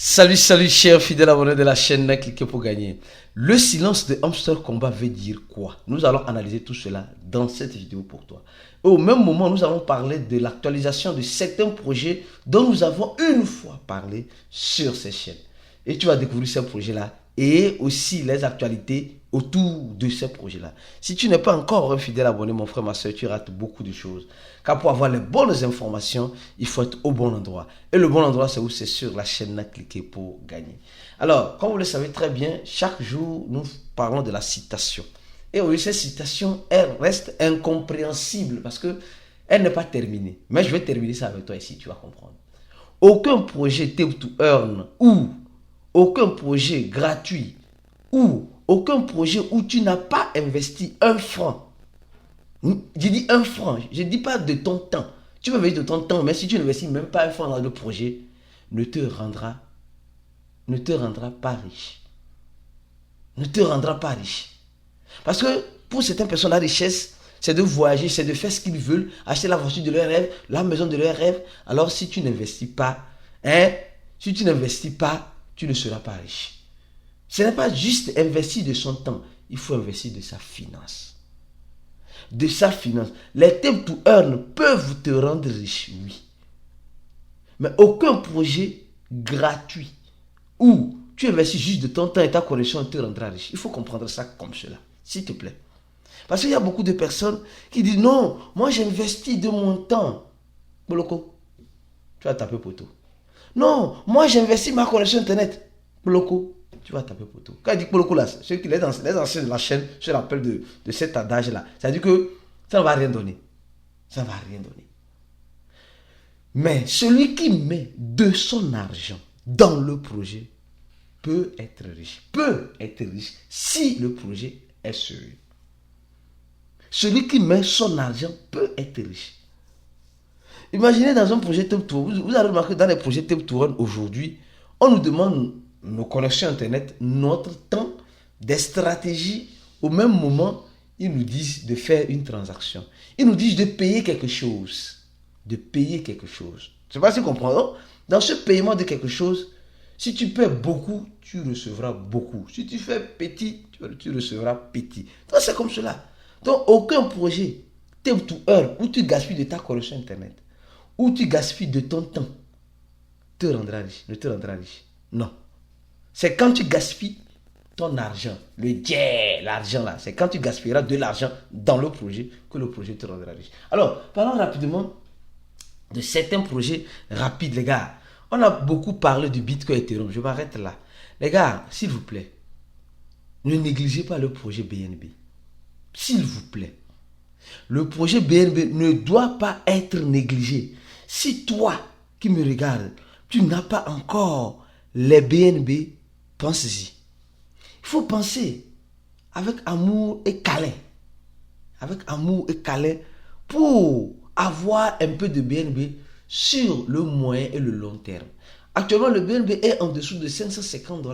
Salut chers fidèles abonnés de la chaîne, cliquez pour gagner. Le silence de Hamster Combat veut dire quoi? Nous allons analyser tout cela dans cette vidéo pour toi. Et au même moment, nous allons parler de l'actualisation de certains projets dont nous avons une fois parlé sur ces chaînes. Et tu vas découvrir ces projets-là et aussi les actualités autour de ces projets-là. Si tu n'es pas encore un fidèle abonné, mon frère, ma soeur, tu rates beaucoup de choses. Car pour avoir les bonnes informations, il faut être au bon endroit. Et le bon endroit, c'est où? C'est sur la chaîne cliquez pour gagner. Alors, comme vous le savez très bien, chaque jour, nous parlons de la citation. Et oui, cette citation, elle reste incompréhensible parce qu'elle n'est pas terminée. Mais je vais terminer ça avec toi ici, tu vas comprendre. Aucun projet Tip to Earn ou aucun projet gratuit ou aucun projet où tu n'as pas investi un franc. Je dis un franc, je ne dis pas de ton temps. Tu peux investir de ton temps, mais si tu n'investis même pas un franc dans le projet, ne te rendra pas riche. Ne te rendra pas riche. Parce que pour certaines personnes, la richesse, c'est de voyager, c'est de faire ce qu'ils veulent, acheter la voiture de leur rêve, la maison de leur rêve. Alors si tu n'investis pas, tu ne seras pas riche. Ce n'est pas juste investir de son temps, il faut investir de sa finance. De sa finance. Les Tip to Earn peuvent te rendre riche, oui. Mais aucun projet gratuit où tu investis juste de ton temps et ta connexion te rendra riche. Il faut comprendre ça comme cela, s'il te plaît. Parce qu'il y a beaucoup de personnes qui disent non, moi j'investis de mon temps. Boloko, tu vas taper poteau. Non, moi j'investis ma connexion internet. Boloko, tu vas taper poteau. Quand il dit Boloko là, ceux qui les anciens de la chaîne se rappellent de cet adage là. Ça veut dire que ça ne va rien donner. Ça ne va rien donner. Mais celui qui met de son argent dans le projet peut être riche. Peut être riche si le projet est sérieux. Celui qui met son argent peut être riche. Imaginez dans un projet Tip to Earn, vous avez remarqué dans les projets Tip to Earn aujourd'hui, on nous demande nos connexions internet, notre temps, des stratégies. Au même moment, ils nous disent de faire une transaction. Ils nous disent de payer quelque chose. De payer quelque chose. Je ne sais pas si vous comprenez. Dans ce paiement de quelque chose, si tu paies beaucoup, tu recevras beaucoup. Si tu fais petit, tu recevras petit. Donc c'est comme cela. Donc aucun projet Tip to Earn où tu gaspilles de ta connexion internet, où tu gaspilles de ton temps, te rendra riche, ne te rendra riche. Non. C'est quand tu gaspilles ton argent, l'argent là, c'est quand tu gaspilleras de l'argent dans le projet que le projet te rendra riche. Alors, parlons rapidement de certains projets rapides, les gars. On a beaucoup parlé du Bitcoin Ethereum, je m'arrête là. Les gars, s'il vous plaît, ne négligez pas le projet BNB. S'il vous plaît. Le projet BNB ne doit pas être négligé. Si toi qui me regardes, tu n'as pas encore les BNB, pense-y. Il faut penser avec amour et câlin. Avec amour et câlin pour avoir un peu de BNB sur le moyen et le long terme. Actuellement, le BNB est en dessous de 550 $.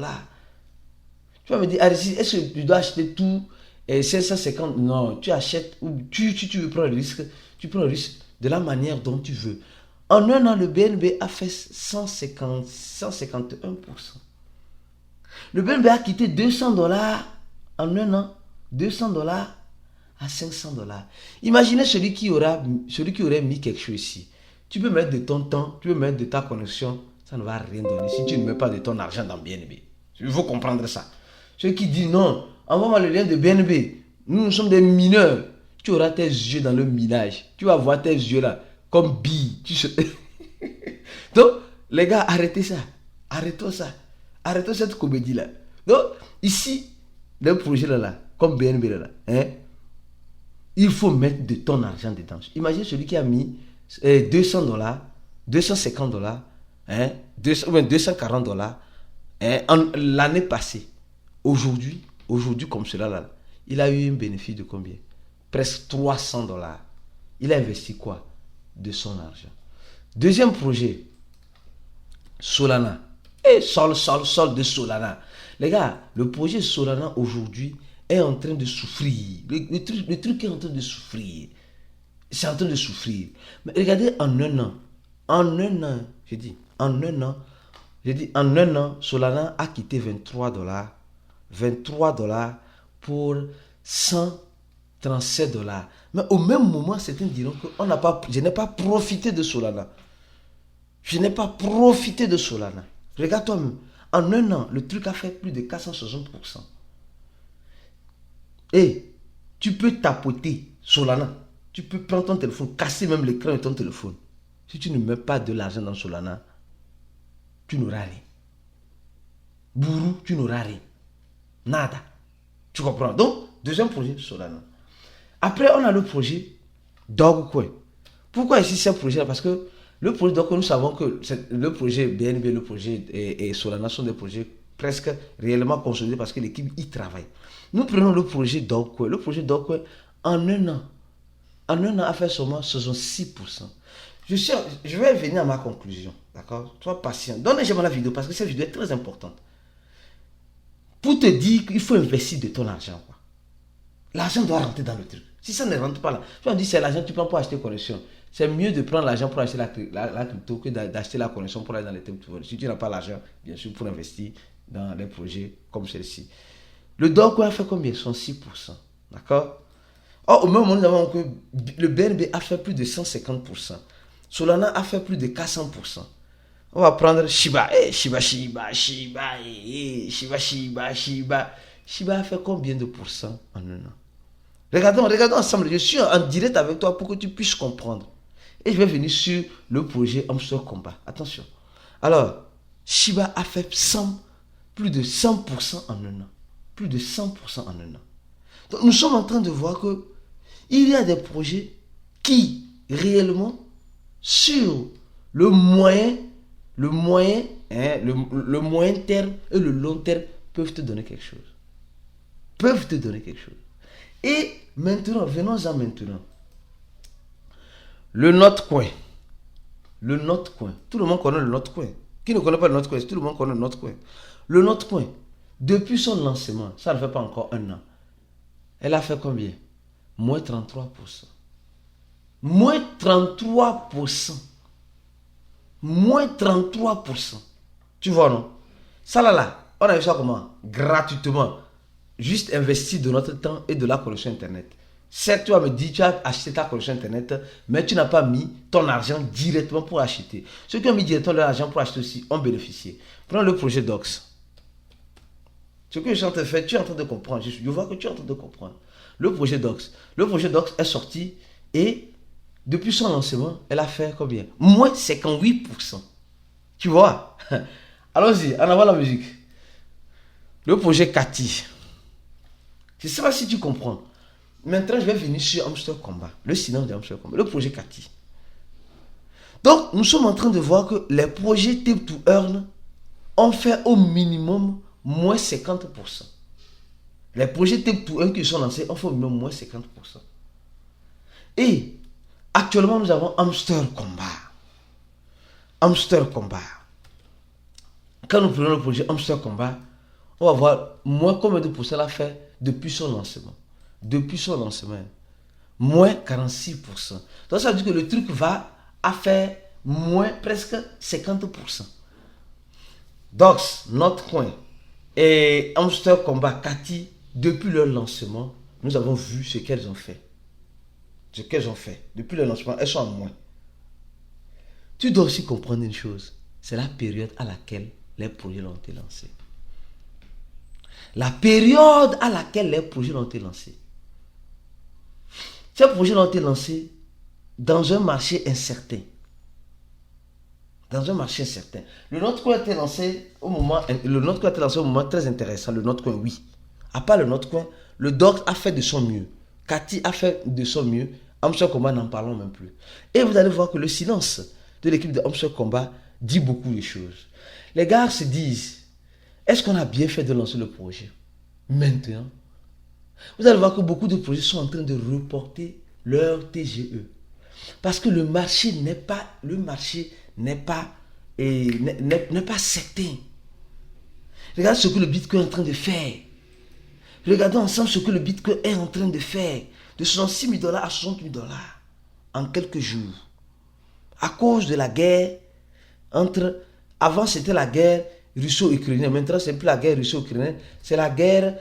Tu vas me dire, est-ce que tu dois acheter tout et 550? Non, tu achètes ou tu veux prendre le risque. Tu prends le risque de la manière dont tu veux. En un an, le BNB a fait 151%. Le BNB a quitté 200 $ en un an. 200 $ à 500 $. Imaginez celui qui aurait mis quelque chose ici. Tu peux mettre de ton temps, tu peux mettre de ta connexion, ça ne va rien donner si tu ne mets pas de ton argent dans BNB. Il faut comprendre ça. Celui qui dit non, envoie-moi le lien de BNB. Nous sommes des mineurs. Tu auras tes yeux dans le minage. Tu vas voir tes yeux là, comme billes. Donc, les gars, arrêtez ça. Arrêtons ça. Arrêtons cette comédie là. Donc, ici, le projet là, comme BNB là, il faut mettre de ton argent dedans. Imagine celui qui a mis 200 $, 250 $, 240 $, l'année passée. Aujourd'hui, comme cela là, il a eu un bénéfice de combien? Presque 300 $. Il a investi quoi? De son argent. Deuxième projet, Solana. Et sol de Solana. Les gars, le projet Solana aujourd'hui est en train de souffrir. Le truc est en train de souffrir. C'est en train de souffrir. Mais regardez, en un an, je dis, en un an, J'ai dit, en un an, Solana a quitté 23 dollars. 23 dollars pour 137 dollars. Mais au même moment, certains diront que je n'ai pas profité de Solana. Je n'ai pas profité de Solana. Regarde toi-même. En un an, le truc a fait plus de 460%. Et tu peux tapoter Solana. Tu peux prendre ton téléphone, casser même l'écran de ton téléphone. Si tu ne mets pas de l'argent dans Solana, tu n'auras rien. Bourou, tu n'auras rien. Nada. Tu comprends? Donc, deuxième projet, Solana. Après, on a le projet Dogecoin. Pourquoi ici c'est un projet-là? Parce que le projet Dogecoin, nous savons que le projet BNB, le projet et Solana sont des projets presque réellement consolidés parce que l'équipe y travaille. Nous prenons le projet Dogecoin. Le projet Dogecoin, en un an a fait seulement 66%. Je vais venir à ma conclusion. D'accord? Sois patient. Donnez-moi la vidéo parce que cette vidéo est très importante. Pour te dire qu'il faut investir de ton argent. L'argent doit rentrer dans le truc. Si ça ne rentre pas là, tu vas dire c'est l'argent que tu prends pour acheter connexion. C'est mieux de prendre l'argent pour acheter la crypto que d'acheter la connexion pour aller dans les crypto. Si tu n'as pas l'argent, bien sûr, pour investir dans les projets comme celle-ci. Le Dogecoin a fait combien? 106%. D'accord? Or, au même moment, nous avons que le BNB a fait plus de 150%. Solana a fait plus de 400%. On va prendre Shiba. Shiba. Shiba a fait combien de pourcents en un an? Regardons ensemble. Je suis en direct avec toi pour que tu puisses comprendre. Et je vais venir sur le projet Hamster Combat. Attention. Alors, Shiba a fait plus de 100% en un an. Plus de 100% en un an. Donc, nous sommes en train de voir que il y a des projets qui, réellement, sur le moyen terme et le long terme, peuvent te donner quelque chose. Et maintenant, venons-en maintenant. Le Notcoin. Tout le monde connaît le Notcoin. Qui ne connaît pas le Notcoin? Tout le monde connaît le Notcoin. Le Notcoin, depuis son lancement, ça ne fait pas encore un an. Elle a fait combien? Moins 33%. Moins 33%. Moins 33%. Tu vois, non? Ça là, on a eu ça comment? Gratuitement. Juste investir de notre temps et de la connexion Internet. Certes, tu vas me dire, tu as acheté ta connexion Internet, mais tu n'as pas mis ton argent directement pour acheter. Ceux qui ont mis directement leur argent pour acheter aussi ont bénéficié. Prends le projet Dox. Ce que je suis en train de faire, tu es en train de comprendre. Je vois que tu es en train de comprendre. Le projet Dox. Le projet Dox est sorti et depuis son lancement, elle a fait combien? Moins 58%. Tu vois? Allons-y, en avant la musique. Le projet Cathy. Je ne sais pas si tu comprends. Maintenant, je vais venir sur Hamster Combat. Le silence de Hamster Combat. Le projet Cathy. Donc, nous sommes en train de voir que les projets Tip to Earn ont fait au minimum moins 50%. Les projets Tip to Earn qui sont lancés ont fait au minimum moins 50%. Et actuellement, nous avons Hamster Combat. Hamster Combat. Quand nous prenons le projet Hamster Combat, on va voir moins combien de pourcents a fait depuis son lancement. Depuis son lancement, moins 46%. Donc ça veut dire que le truc a fait moins presque 50%. Dox, Notcoin et Hamster Combat Cathy, depuis leur lancement, nous avons vu ce qu'elles ont fait. Depuis le lancement, elles sont en moins. Tu dois aussi comprendre une chose. C'est la période à laquelle les projets ont été lancés. La période à laquelle les projets ont été lancés. Ces projets ont été lancés dans un marché incertain. Le Notcoin a été lancé au moment très intéressant. Le Notcoin, oui. À part le Notcoin, le Dox a fait de son mieux. Cathy a fait de son mieux. Hamster Combat, n'en parlons même plus. Et vous allez voir que le silence de l'équipe de Hamster Combat dit beaucoup de choses. Les gars se disent, est-ce qu'on a bien fait de lancer le projet? Maintenant, vous allez voir que beaucoup de projets sont en train de reporter leur TGE. Parce que le marché n'est pas certain. Regardez ce que le Bitcoin est en train de faire. Regardons ensemble ce que le Bitcoin est en train de faire. De 66 000 $ à 60 000 $ en quelques jours. À cause de la guerre entre Avant, c'était la guerre russo-ukrainienne. Maintenant, ce n'est plus la guerre russo-ukrainienne, c'est la guerre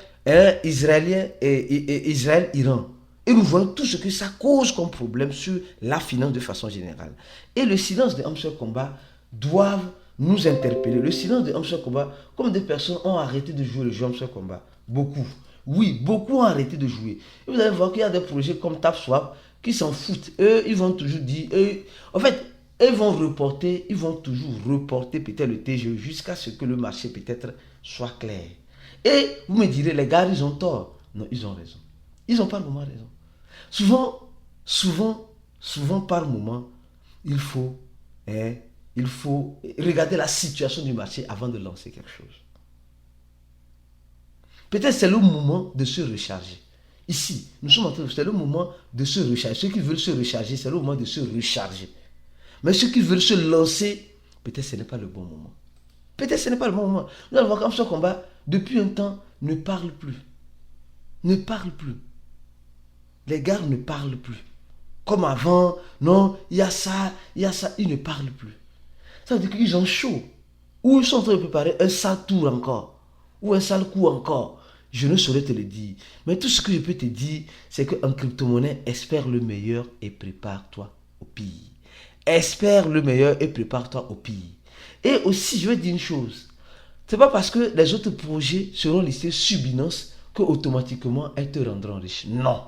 israélienne et Israël-Iran. Et nous voyons tout ce que ça cause comme problème sur la finance de façon générale. Et le silence de Amstel Combat doivent nous interpeller. Le silence de Amstel Combat, comme des personnes ont arrêté de jouer le jeu Amstel Combat. Beaucoup. Oui, beaucoup ont arrêté de jouer. Et vous allez voir qu'il y a des projets comme TapSwap qui s'en foutent. Eux, ils vont toujours dire... en fait, ils vont toujours reporter peut-être le TGE jusqu'à ce que le marché peut-être soit clair. Et vous me direz, les gars, ils ont tort. Non, ils ont raison. Ils n'ont pas le moment raison. Souvent, par moment, il faut regarder la situation du marché avant de lancer quelque chose. Peut-être c'est le moment de se recharger. Ici, nous sommes en train de... C'est le moment de se recharger. Ceux qui veulent se recharger, c'est le moment de se recharger. Mais ceux qui veulent se lancer, peut-être ce n'est pas le bon moment. Peut-être ce n'est pas le bon moment. Nous allons voir comme ce combat, depuis un temps, ne parle plus. Ne parle plus. Les gars ne parlent plus. Comme avant, non, il y a ça, ils ne parlent plus. Ça veut dire qu'ils ont chaud. Ou ils sont en train de préparer un sale tour encore. Ou un sale coup encore. Je ne saurais te le dire. Mais tout ce que je peux te dire, c'est qu'en crypto-monnaie, espère le meilleur et prépare-toi au pire. Espère le meilleur et prépare-toi au pire. Et aussi, je vais dire une chose. Ce n'est pas parce que les autres projets seront listés sur Binance que automatiquement elles te rendront riche. Non.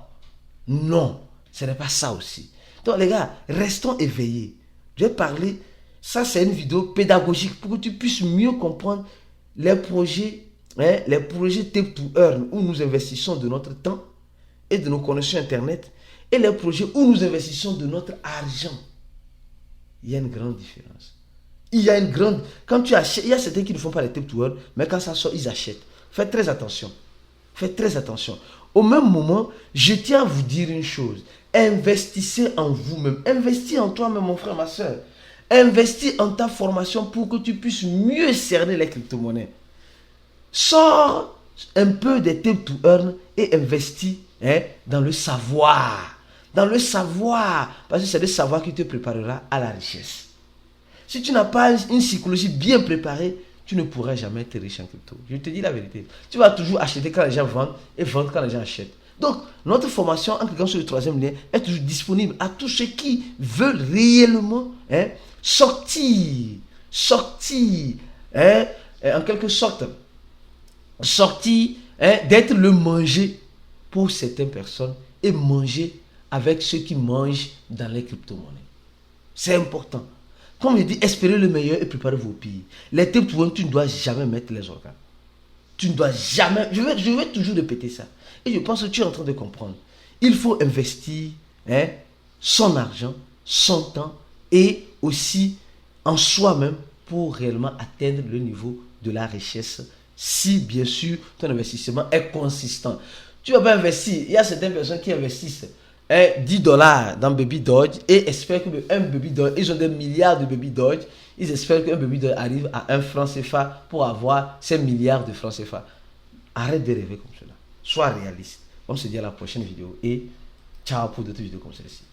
Non. Ce n'est pas ça aussi. Donc les gars, restons éveillés. Je vais parler, ça c'est une vidéo pédagogique pour que tu puisses mieux comprendre les projets Tech to Earn où nous investissons de notre temps et de nos connexions internet et les projets où nous investissons de notre argent. Il y a une grande différence. Il y a une grande... Quand tu achètes, il y a certains qui ne font pas les Tech to Earn, mais quand ça sort, ils achètent. Faites très attention. Faites très attention. Au même moment, je tiens à vous dire une chose. Investissez en vous-même. Investis en toi-même, mon frère, ma soeur. Investis en ta formation pour que tu puisses mieux cerner les crypto-monnaies. Sors un peu des Tech to Earn et investis dans le savoir. Dans le savoir. Parce que c'est le savoir qui te préparera à la richesse. Si tu n'as pas une psychologie bien préparée, tu ne pourras jamais être riche en crypto. Je te dis la vérité. Tu vas toujours acheter quand les gens vendent et vendre quand les gens achètent. Donc, notre formation en cliquant sur le troisième lien est toujours disponible à tous ceux qui veulent réellement sortir, en quelque sorte, sortir d'être le manger pour certaines personnes et manger avec ceux qui mangent dans les crypto-monnaies. C'est important. Comme je dis, espérez le meilleur et préparez-vous au pire. Les Tech to Earn, tu ne dois jamais mettre les organes. Tu ne dois jamais... Je vais toujours répéter ça. Et je pense que tu es en train de comprendre. Il faut investir son argent, son temps et aussi en soi-même pour réellement atteindre le niveau de la richesse si bien sûr ton investissement est consistant. Tu ne vas pas investir. Il y a certaines personnes qui investissent $10 dans Baby Doge et espèrent qu'un Baby Doge, ils ont des milliards de Baby Doge, ils espèrent qu'un Baby Doge arrive à 1 franc CFA pour avoir ces milliards de francs CFA. Arrête de rêver comme cela. Sois réaliste. On se dit à la prochaine vidéo et ciao pour d'autres vidéos comme celle-ci.